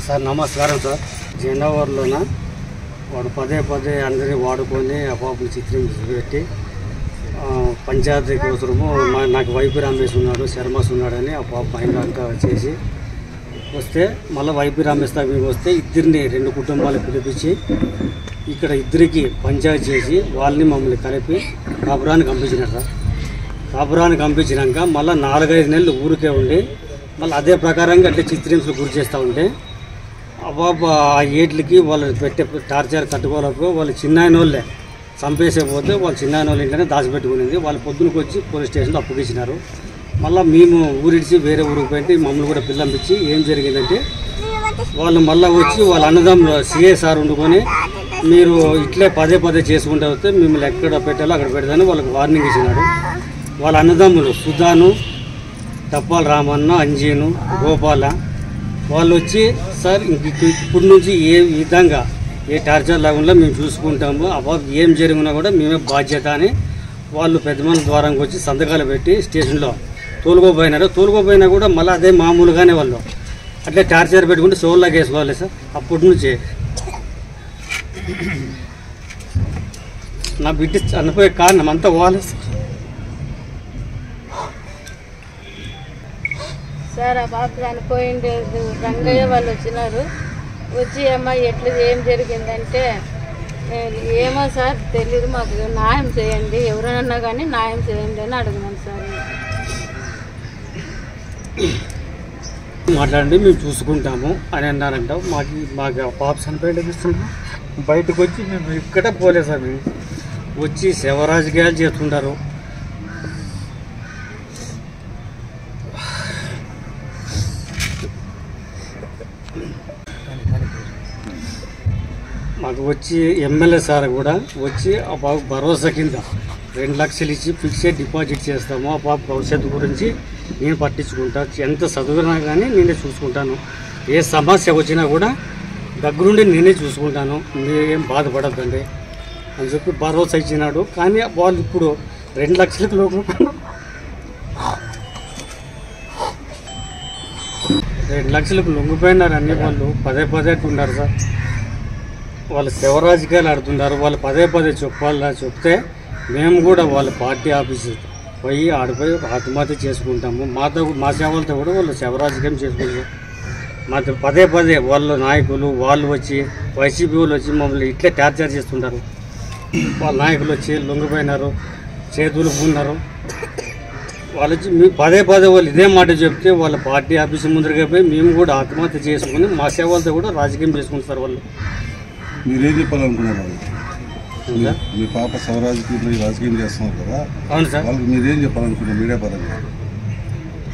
Sir నమస్కారం sir. జెండావరంలోన వాడు పదే పదే అందరినీ వాడుకొని అపాపులు చిత్రించి పెట్టి పంచాయతీ కోసము నాకు వైపీ రమేష్ ఉన్నాడు, శర్మస్ ఉన్నాడని ఆ పాప మహిళ అంతా చేసి వస్తే మళ్ళీ వైపీ రమేష్ దగ్గరికి వస్తే ఇద్దరిని 2 కుటుంబాలు పిలిపించి ఇక్కడ ఇద్దరికి పంచాయతీ చేసి వాళ్ళని మమ్మల్ని కలిపి కాపురానికి పంపించినారు సార్. కాపురానికి పంపించినాక మళ్ళీ 4-5 నెలలు ఊరికే ఉండి మళ్ళీ అదే ప్రకారంగా అంటే చిత్రింపులు గురి చేస్తూ ఉంటే ఆ ఏట్లకి వాళ్ళు పెట్టే టార్చర్ తట్టుకోలేక వాళ్ళు చిన్నాయన వాళ్ళే చంపేసేపోతే వాళ్ళు చిన్నాయన వాళ్ళ ఇంట్లోనే దాచిపెట్టుకునేది. వాళ్ళు పొద్దునకి వచ్చి పోలీస్ స్టేషన్లో అప్పగించినారు. మళ్ళీ మేము ఊరిడిచి వేరే ఊరికి పోయి మమ్మల్ని కూడా పిల్లంపించి ఏం జరిగిందంటే వాళ్ళు మళ్ళీ వచ్చి వాళ్ళ అన్నదమ్ములు సిఐ సార్ వండుకొని మీరు ఇట్లే పదే పదే చేసుకుంటూ వస్తే మిమ్మల్ని ఎక్కడ పెట్టాలో అక్కడ పెడతానని వాళ్ళకి వార్నింగ్ ఇచ్చినాడు. వాళ్ళ అన్నదమ్ములు సుధాను, టప్పాల రామన్న, అంజీను, గోపాల వాళ్ళు వచ్చి సార్ ఇప్పటి నుంచి ఏ విధంగా ఏ టార్చర్ లేకుండా మేము చూసుకుంటాము, ఏం జరిగినా కూడా మేమే బాధ్యత అని వాళ్ళు పెద్ద మనుషుల ద్వారానికి వచ్చి సంతకాలు పెట్టి స్టేషన్లో తోలుకోపోయినారు. తోలుకోపోయినా కూడా మళ్ళీ అదే మామూలుగానే వాళ్ళు అట్లే టార్చర్ పెట్టుకుంటే సోల్లాగా వేసుకోవాలి సార్. అప్పటి నుంచి నా బిడ్డ చనిపోయే కారణం అంతా వాళ్ళే సార్. ఆ పాప చనిపోయిండేది రంగయ్య వాళ్ళు వచ్చినారు. వచ్చి అమ్మాయి ఎట్లా ఏం జరిగిందంటే ఏమో సార్ తెలీదు, మాకు న్యాయం చేయండి, ఎవరైనా కానీ న్యాయం చేయండి అని అడిగినాను సార్. మాట్లాడండి మేము చూసుకుంటాము అని అన్నారంట. మాకు పాప చనిపోయిస్తున్నాం. బయటకు వచ్చి మేము ఇక్కడ పోలేదు సార్. మేము వచ్చి శివరాజకీయాలు చేస్తుంటారు. మాకు వచ్చి ఎమ్మెల్యే సార్ కూడా వచ్చి ఆ పాప భరోసా కింద 2 లక్షలు ఇచ్చి ఫిక్స్డ్ డిపాజిట్ చేస్తాము, ఆ పాప భవిష్యత్తు గురించి నేను పట్టించుకుంటా, ఎంత చదివినా కానీ నేనే చూసుకుంటాను, ఏ సమస్య వచ్చినా కూడా దగ్గరుండి నేనే చూసుకుంటాను, మీరేం బాధపడద్దండి అని చెప్పి భరోసా ఇచ్చినాడు. కానీ వాళ్ళు ఇప్పుడు 2 లక్షలకు లోపు 2 లక్షలకు లొంగిపోయినారు. అన్ని వాళ్ళు పదే పదే ఉన్నారు సార్. వాళ్ళు శివరాజకీయాలు ఆడుతున్నారు. వాళ్ళు పదే పదే చెప్తే మేము కూడా వాళ్ళ పార్టీ ఆఫీసు పోయి ఆడిపోయి ఆత్మహత్య చేసుకుంటాము. మా సేవలతో కూడా వాళ్ళు శివరాజకీయం చేసుకుంటారు. మాతో పదే పదే వాళ్ళ నాయకులు వాళ్ళు వచ్చి వైసీపీ వాళ్ళు వచ్చి మమ్మల్ని ఇట్లే టార్చర్ చేస్తుంటారు. వాళ్ళ నాయకులు వచ్చి లొంగిపోయినారు, చేతులు పూన్నారు. వాళ్ళు వచ్చి పదే పదే వాళ్ళు ఇదే మాట చెప్తే వాళ్ళ పార్టీ ఆఫీసు ముందరగా పోయి మేము కూడా ఆత్మహత్య చేసుకుని మా సేవలతో కూడా రాజకీయం చేసుకుంటారు. వాళ్ళు మీరేం చెప్పాలనుకున్నారు? మీ పాప శివరాజకీయం రాజకీయం చేస్తున్నారు కదా, అవును సార్. వాళ్ళకి మీరేం చెప్పాలనుకున్నారు మీడియా పరంగా?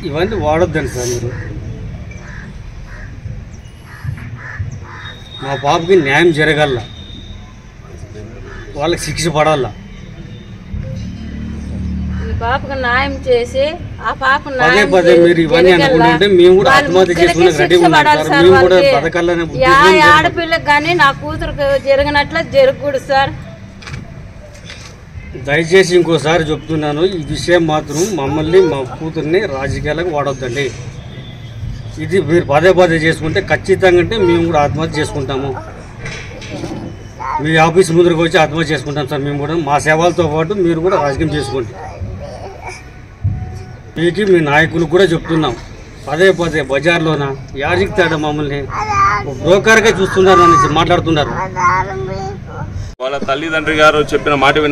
ఇవన్నీ వాడొద్దండి సార్. మీరు మా పాపకి న్యాయం జరగాల, వాళ్ళకి శిక్ష పడాల. పాపకు న్యాయం చేసి ఆ పాప పదే పదే మీరు ఇవన్నీ అనుకుంటుంటే మేము కూడా ఆత్మహత్య చేసుకునే రెడీగా ఉన్నాం సార్. మేము కూడా బతకాలనే ఆడపిల్లకి కానీ నా కూతురుకు జరిగినట్ల జరగకూడదు సార్. దయచేసి ఇంకోసారి చెప్తున్నాను, ఈ విషయం మాత్రం మమ్మల్ని మా కూతుర్ని రాజకీయాలకు వాడొద్దండి. ఇది మీరు పదే పదే చేసుకుంటే ఖచ్చితంగా అంటే మేము కూడా ఆత్మహత్య చేసుకుంటాము. మీ ఆఫీస్ ముందుకు వచ్చి ఆత్మహత్య చేసుకుంటాం సార్. మేము కూడా మా సేవలతో పాటు మీరు కూడా రాజకీయం చేసుకోండి. మీకు మీ నాయకులకు కూడా చెప్తున్నాం, పదే పదే బజార్లోన యాడికి తేడా మమ్మల్ని బ్రోకర్గా చూస్తున్నారని మాట్లాడుతున్నారు. వాళ్ళ తల్లిదండ్రి గారు చెప్పిన మాట విన్న